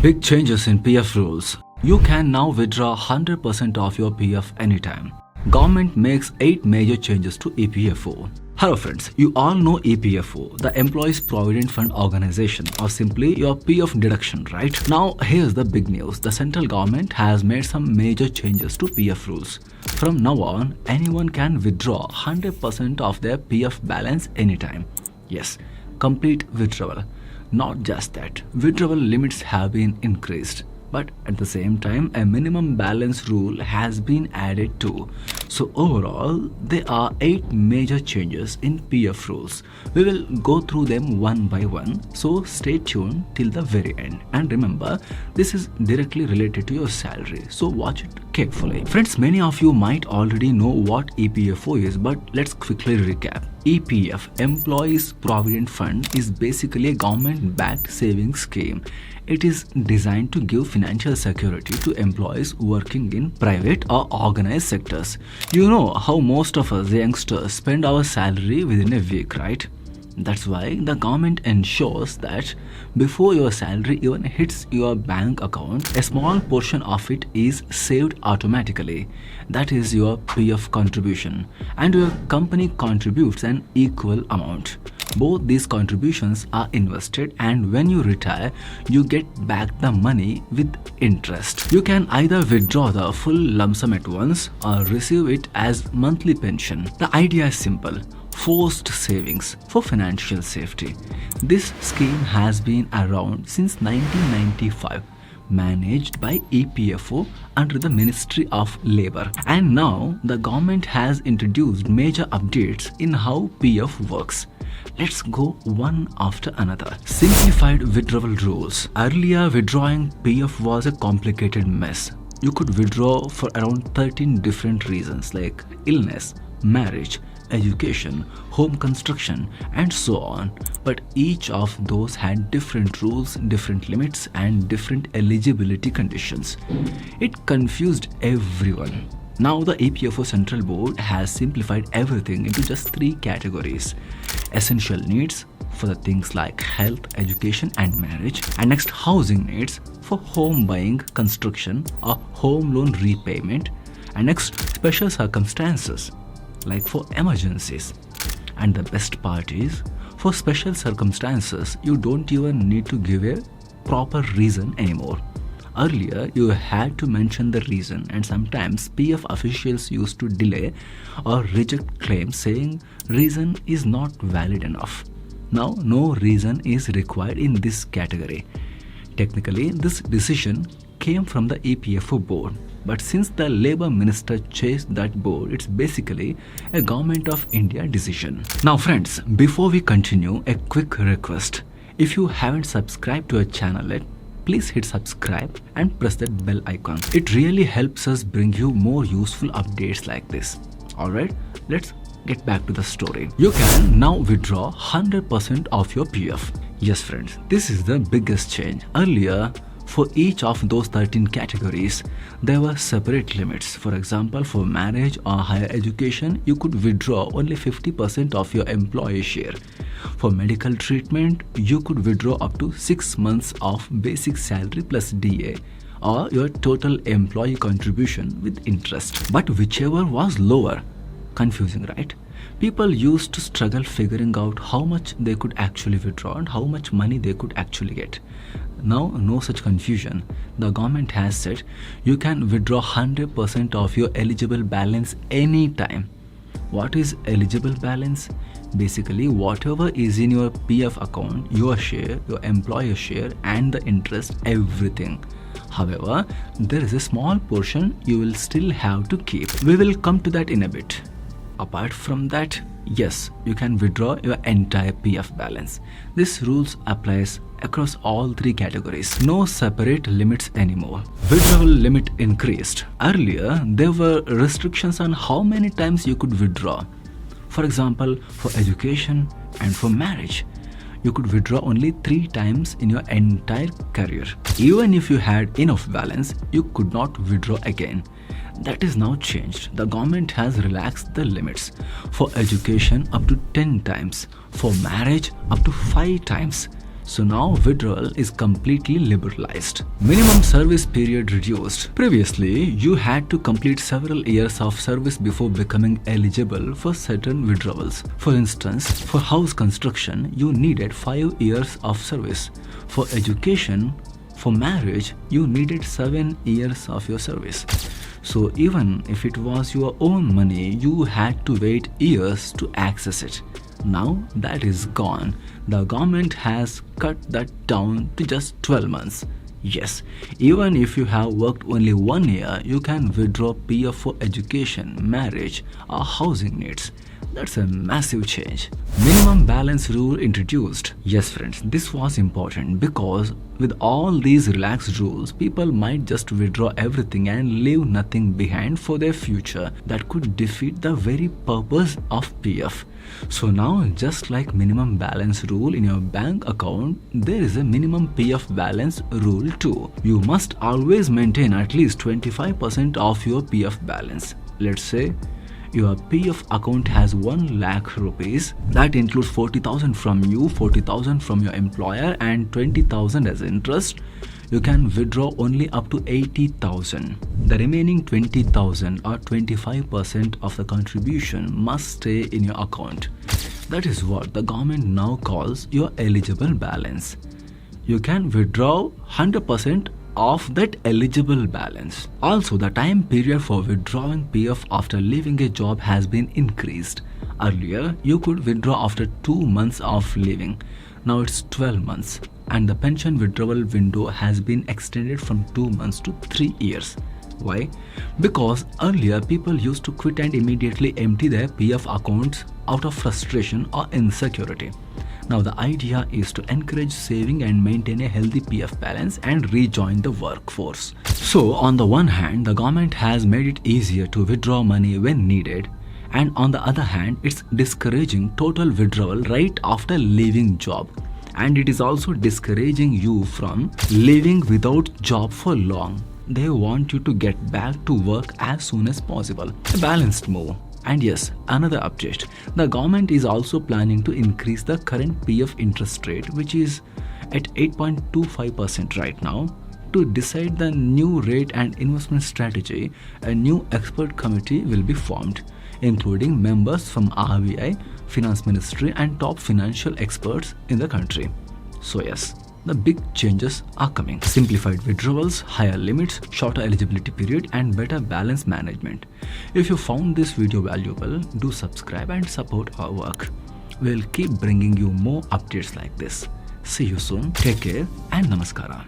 Big changes in PF rules. You can now withdraw 100% of your PF anytime. Government makes 8 major changes to EPFO. Hello friends, you all know EPFO, the Employees Provident Fund organization, or simply your PF deduction, right? Now here's the big news. The central government has made some major changes to PF rules. From now on, anyone can withdraw 100% of their PF balance anytime. Yes, complete withdrawal. Not just that, withdrawal limits have been increased. But at the same time, a minimum balance rule has been added too. So overall, there are 8 major changes in PF rules. We will go through them one by one, so stay tuned till the very end. And remember, this is directly related to your salary, so watch it carefully. Friends, many of you might already know what EPFO is, but let's quickly recap. EPF, Employees Provident Fund, is basically a government-backed savings scheme. It is designed to give financial security to employees working in private or organized sectors. You know how most of us youngsters spend our salary within a week, right? That's why the government ensures that before your salary even hits your bank account, a small portion of it is saved automatically. That is your PF contribution, and your company contributes an equal amount. Both these contributions are invested, and when you retire, you get back the money with interest. You can either withdraw the full lump sum at once or receive it as monthly pension. The idea is simple. Forced savings for financial safety. This scheme has been around since 1995, managed by EPFO under the Ministry of Labour. And now the government has introduced major updates in how PF works. Let's go one after another. Simplified withdrawal rules. Earlier, withdrawing PF was a complicated mess. You could withdraw for around 13 different reasons like illness, marriage, education, home construction, and so on. But each of those had different rules, different limits, and different eligibility conditions. It confused everyone. Now the EPFO Central Board has simplified everything into just 3 categories. Essential needs for the things like health, education, and marriage. And next, housing needs for home buying, construction, or home loan repayment. And next, special circumstances like for emergencies. And the best part is, for special circumstances, you don't even need to give a proper reason anymore. Earlier, you had to mention the reason, and sometimes PF officials used to delay or reject claims saying reason is not valid enough. Now, no reason is required in this category. Technically, this decision came from the EPFO board, but since the Labour Minister changed that board, it's basically a Government of India decision. Now friends, before we continue, a quick request. If you haven't subscribed to our channel yet, please hit subscribe and press that bell icon. It really helps us bring you more useful updates like this. Alright, let's get back to the story. You can now withdraw 100% of your PF. Yes friends, this is the biggest change. Earlier, for each of those 13 categories, there were separate limits. For example, for marriage or higher education, you could withdraw only 50% of your employee share. For medical treatment, you could withdraw up to 6 months of basic salary plus DA, or your total employee contribution with interest. But whichever was lower. Confusing, right? People used to struggle figuring out how much they could actually withdraw and how much money they could actually get. Now, no such confusion. The government has said you can withdraw 100% of your eligible balance anytime. What is eligible balance? Basically, whatever is in your PF account, your share, your employer share, and the interest, everything. However, there is a small portion you will still have to keep. We will come to that in a bit. Apart from that, yes, you can withdraw your entire PF balance. This rules applies across all 3 categories. No separate limits anymore. Withdrawal limit increased. Earlier, there were restrictions on how many times you could withdraw. For example, for education and for marriage, you could withdraw only 3 times in your entire career. Even if you had enough balance, you could not withdraw again. That is now changed. The government has relaxed the limits. For education, up to 10 times. For marriage, up to 5 times. So now withdrawal is completely liberalized. Minimum service period reduced. Previously, you had to complete several years of service before becoming eligible for certain withdrawals. For instance, for house construction, you needed 5 years of service. For education, for marriage, you needed 7 years of your service. So even if it was your own money, you had to wait years to access it. Now that is gone. The government has cut that down to just 12 months. Yes, even if you have worked only 1 year, you can withdraw PF for education, marriage, or housing needs. That's a massive change. Minimum balance rule introduced. Yes friends, this was important because with all these relaxed rules, people might just withdraw everything and leave nothing behind for their future. That could defeat the very purpose of PF. So now, just like minimum balance rule in your bank account, there is a minimum PF balance rule too. You must always maintain at least 25% of your PF balance. Let's say your PF account has 1 lakh rupees. That includes 40,000 from you, 40,000 from your employer, and 20,000 as interest. You can withdraw only up to 80,000. The remaining 20,000 or 25% of the contribution must stay in your account. That is what the government now calls your eligible balance. You can withdraw 100% of that eligible balance. Also, the time period for withdrawing PF after leaving a job has been increased. Earlier, you could withdraw after 2 months of leaving. Now it's 12 months. And the pension withdrawal window has been extended from 2 months to 3 years. Why? Because earlier people used to quit and immediately empty their PF accounts out of frustration or insecurity. Now the idea is to encourage saving and maintain a healthy PF balance and rejoin the workforce. So on the one hand, the government has made it easier to withdraw money when needed, and on the other hand, it's discouraging total withdrawal right after leaving job. And it is also discouraging you from living without job for long. They want you to get back to work as soon as possible. A balanced move. And yes, another update. The government is also planning to increase the current PF interest rate, which is at 8.25% right now. To decide the new rate and investment strategy, a new expert committee will be formed, including members from RBI, Finance Ministry, and top financial experts in the country. So yes, the big changes are coming. Simplified withdrawals, higher limits, shorter eligibility period, and better balance management. If you found this video valuable, do subscribe and support our work. We'll keep bringing you more updates like this. See you soon. Take care and namaskara.